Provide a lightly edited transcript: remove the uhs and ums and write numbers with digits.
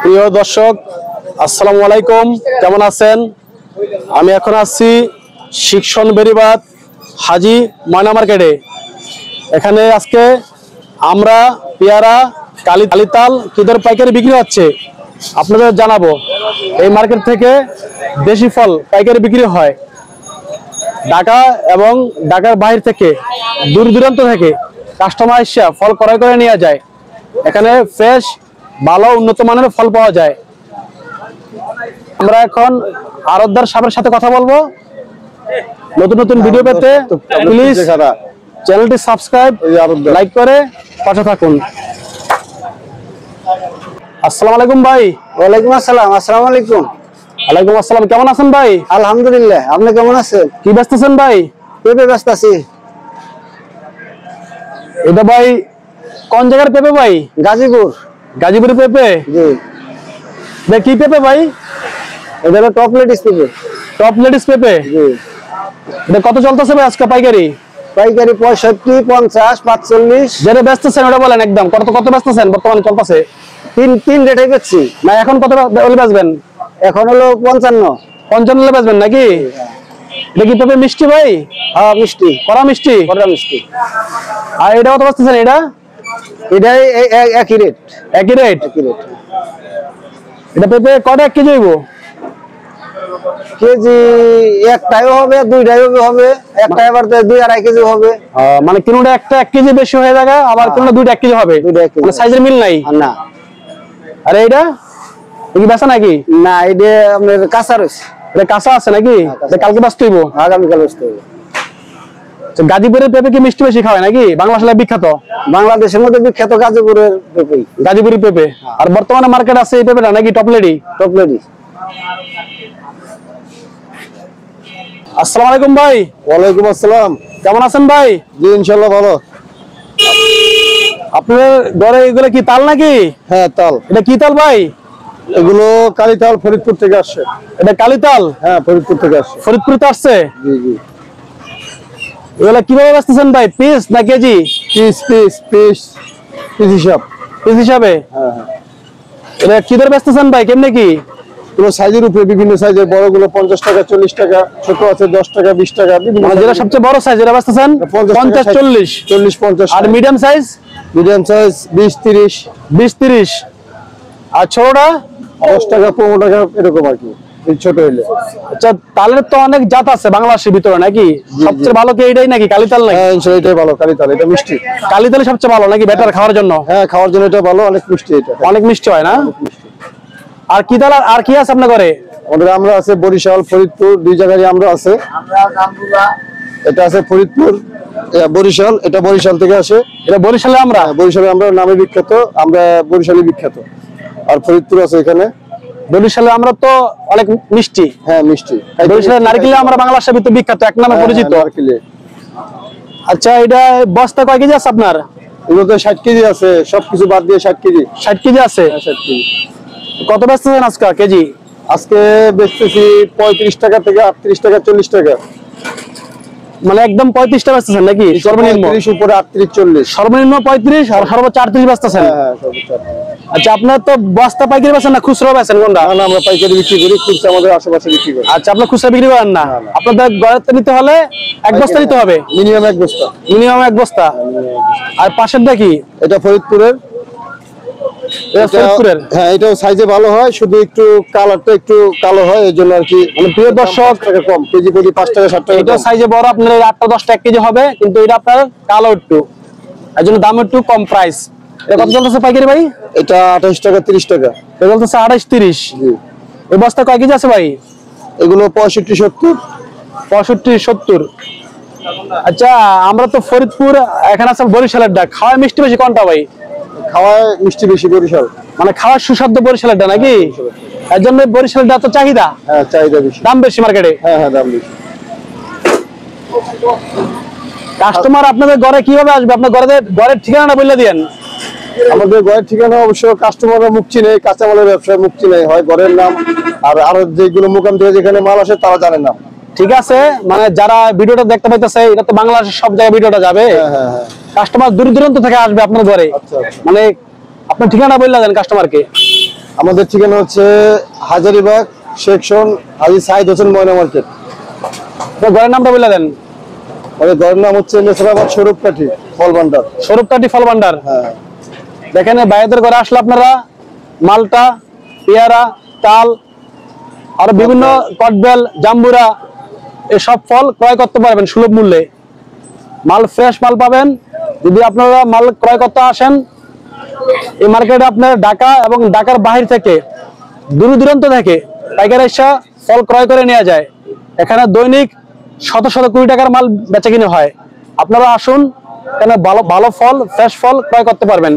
প্রিয় দর্শক আসসালামু আলাইকুম, কেমন আছেন? আমি এখন আছি শিক্ষণ বেরিবাদ হাজি ময়না মার্কেটে। এখানে আজকে আমরা পেয়ারা কালিতাল কি দরে পাইকারি বিক্রি হচ্ছে আপনাদের জানাবো। এই মার্কেট থেকে দেশি ফল পাইকারি বিক্রি হয়। ঢাকা এবং ঢাকার বাইরে থেকে দূর দূরান্ত থেকে কাস্টমার এসে ফল ক্রয় করে নিয়ে যায়। এখানে ফ্রেশ ভালো উন্নত মানের ফল পাওয়া যায়। আমরা এখন আরতদার সাহেবের সাথে কথা বলবো। নতুন নতুন ভিডিও পেতে প্লিজ চ্যানেলটি সাবস্ক্রাইব লাইক করে পাশে থাকুন। আসসালামু আলাইকুম ভাই। ওয়ালাইকুম আসসালাম। আসসালামু আলাইকুম। ওয়ালাইকুম আসসালাম, কেমন আছেন ভাই? আলহামদুলিল্লাহ, আপনি কেমন আছেন? কি ব্যস্ত আছেন ভাই? পেঁপে ব্যস্ত আছি। এটা ভাই কোন জায়গার পেঁপে ভাই? গাজীপুর। গাজীপুরের পেঁপে? জি। এটা কি পেঁপে ভাই? এটা হলো টপ লেডিস পেঁপে। টপ লেডিস পেঁপে? জি। এটা কত চলতেছে ভাই আজকে পাইকারি? পাইকারি 65, 50, 45। যেটা বেচতেছেন ওটা বলেন একদম। কত বেচতেছেন বর্তমানে চলতেছে? তিন রেটে বেচছি। না এখন কত বেচবেন? এখন হলো 55। 55 বেচবেন নাকি? এটা কি পেঁপে মিষ্টি ভাই? হ্যাঁ মিষ্টি, কড়া মিষ্টি। কড়া মিষ্টি। আর এটা কত বেচতেছেন? এটা একই রেট। একই রেট? একই রেট। এটা পেঁপে কটা 1 কেজি হইব? কেজি একটাইও হবে, দুইটাইও হবে, একটা আবার 2-2.5 কেজি হবে। মানে কোনটা একটা 1 কেজি বেশি হয়ে যাবে, আবার কোনটা 2টা 1 কেজি হবে। মানে সাইজের মিল নাই না। আর এটা কি বেচা নাকি? না, এটা আপনার কাঁচা রয়েছে। এটা কাঁচা আছে নাকি? এটা কালকে বেচতে হইব? আগামীকাল বেচতে হবে। গাজীপুরের পেঁপে কি মিষ্টি বেশি খাওয়ায় নাকি? বাংলাদেশে বিখ্যাত, বাংলাদেশের মধ্যে বিখ্যাত গাজীপুরের পেঁপে। গাজীপুরি পেঁপে। আর বর্তমানে মার্কেট আছে এই পেঁপেটা নাকি টপ লেডি? Top lady. আসসালামু আলাইকুম ভাই। ওয়ালাইকুম আসসালাম। কেমন আছেন ভাই? জি ইনশাআল্লাহ ভালো। আপনার ঘরে এগুলো কি তাল নাকি? হ্যাঁ তাল। এটা কি তাল ভাই? এগুলো কালিতাল, ফরিদপুর থেকে আসছে। এটা কালিতাল? হ্যাঁ ফরিদপুর থেকে আসছে। ফরিদপুর থেকে আসছে? জি জি। এগুলো কিভাবে বেচতেছেন ভাই? পিস না কেজি? পিস হিসাব। পিস হিসাবে? হ্যাঁ হ্যাঁ। এটা কি দরে বেচতেছেন ভাই? কেমনে কি? কোনো সাইজের উপরে বিভিন্ন সাইজের, বড়গুলো 50 টাকা 40 টাকা, ছোট আছে 10 টাকা 20 টাকা। মানে যেটা সবচেয়ে বড় সাইজ এটা বেচতেছেন 50 40? 40 50। আর মিডিয়াম সাইজ? Medium size 20 30। 20 30। আর ছোটটা 10 টাকা 15 টাকা এরকম আর কি, এই ছোট হইলে। আচ্ছা, তালের তো অনেক জাত আছে বাংলাদেশের ভিতরে নাকি? সবচেয়ে ভালো কি এটাই নাকি কালিতাল নাকি? হ্যাঁ ইনশাআল্লাহ এটাই ভালো, কালিতাল। এটা মিষ্টি। কালিতালই সবচেয়ে ভালো নাকি বেটার খাওয়ার জন্য? হ্যাঁ খাওয়ার জন্য এটা ভালো, অনেক মিষ্টি। এটা অনেক মিষ্টি হয় না? আর কি তাল আর কি আছে আপনার ঘরে? আমাদের আমরা আছে বরিশাল, ফরিদপুর, দুই জায়গায় আমরা আছে। এটা আছে ফরিদপুর, বরিশাল। এটা বরিশাল থেকে আসে। এটা বরিশালে আমরা? বরিশালে আমরা নামে বিখ্যাত, আমরা বরিশালে বিখ্যাত। আর ফরিদপুর আছে এখানে। বরিশালে আমরা তো অনেক মিষ্টি। হ্যাঁ মিষ্টি। বরিশালের নারকেলে আমরা বাংলাদেশের ভিতরে বিখ্যাত, এক নামে পরিচিত। আচ্ছা, এটা বস্তা কয় কেজি আছে আপনার? এগুলো তো 60 কেজি আছে, সবকিছু বাদ দিয়ে 60 কেজি। 60 কেজি আছে? 60 কেজি। কত বেচতেছেন আজকে কেজি? আজকে বেচতেছি 35 টাকা থেকে 38 টাকা 40 টাকা। মানে একদম 35 টাকা বেচতেছেন নাকি? সর্বনিম্ন 35 উপরে 38 40। সর্বনিম্ন 35 আর সর্বোচ্চ 38 বেচতেছেন? হ্যাঁ সর্বোচ্চ। আচ্ছা, আপনার তো বস্তা পাইকারি বেচেন না খুচরা বেচেন কোনটা? না আমরা পাইকারি বিক্রি করি, খুচরা আমাদের আশেপাশে বিক্রি করি। আচ্ছা, আপনার খুচরা বিক্রি করেন না? আপনাদের ঘরে নিতে হলে এক বস্তা নিতে হবে মিনিমাম 1 বস্তা। মিনিমাম 1 বস্তা। আর পাশেরটা কি? এটা ফরিদপুরের। হ্যাঁ এটাও সাইজে ভালো হয়, শুধু একটু কালারটা একটু কালো হয়, এই জন্য আর কি। মানে প্রিয় দর্শক, টাকা কম, কেজি প্রতি 5 টাকা 7 টাকা। এটা সাইজে বড়, আপনার 8টা 10টা 1 কেজি হবে, কিন্তু এটা আপনার কালো একটু, এর জন্য দাম একটু কম প্রাইস। এটা কত চলতেছে পাইকারি ভাই? এটা 28 টাকা 30 টাকা। এটা চলতেছে 28 30। জি। এই বস্তা কয় কেজি আছে ভাই? এগুলো 65 70। 65 70। আচ্ছা, আমরা তো ফরিদপুর, এখানে আছে বরিশালের ডাক। খাওয়া মিষ্টি বেশি কোনটা ভাই? খাওয়ায় মিষ্টি বেশি বরিশাল। মানে খাওয়ার সুস্বাদু বরিশালের ডাক নাকি? এর জন্য বরিশালের ডাক তো চাহিদা। হ্যাঁ চাহিদা বেশি, দাম বেশি মার্কেটে। হ্যাঁ হ্যাঁ দাম বেশি। কাস্টমার আপনাদের ঘরে কিভাবে আসবে? আপনার ঘরের ঠিকানাটা বলে দিয়েন। আমাদের ঘরের ঠিকানা অবশ্য কাস্টমাররা মুখ চিনে, কাঁচামালের ব্যবসায় মুখ চিনে হয় ঘরের নাম, আর আরো যেগুলো মোকাম থেকে যেখানে মাল আসে তারা জানে না। ঠিক আছে, মানে যারা ভিডিওটা দেখতে পাইতেছে, এটা তো বাংলাদেশের সব জায়গায় ভিডিওটা যাবে। কাস্টমার দূর দূরান্ত থেকে আসবে আপনার ঘরে। আচ্ছা। মানে আপনার ঠিকানা বললে দেন কাস্টমারকে। আমাদের ঠিকানা হচ্ছে হাজারীবাগ সেকশন হাজী সাইদ হোসেন ময়না মার্কেট। ঘরের নামটা বলে দেন। আমাদের ঘরের নাম হচ্ছে নেসরাবাদ স্বরূপকাঠি ফল ভান্ডার। স্বরূপকাঠি ফল ভান্ডার। হ্যাঁ, দেখেন ভাইদের ঘরে আসলে আপনারা মালটা, পেয়ারা, তাল আর বিভিন্ন কটবেল, জাম্বুরা এসব ফল ক্রয় করতে পারবেন সুলভ মূল্যে। মাল ফ্রেশ মাল পাবেন। যদি আপনারা মাল ক্রয় করতে আসেন এই মার্কেটে, আপনার ঢাকা এবং ঢাকার বাহির থেকে দূর দূরান্ত থেকে পাইকারি এসে ফল ক্রয় করে নেওয়া যায়। এখানে দৈনিক শত শত কোটি টাকার মাল বেচা কিনে হয়। আপনারা আসুন, এখানে ভালো ভালো ফল, ফ্রেশ ফল ক্রয় করতে পারবেন।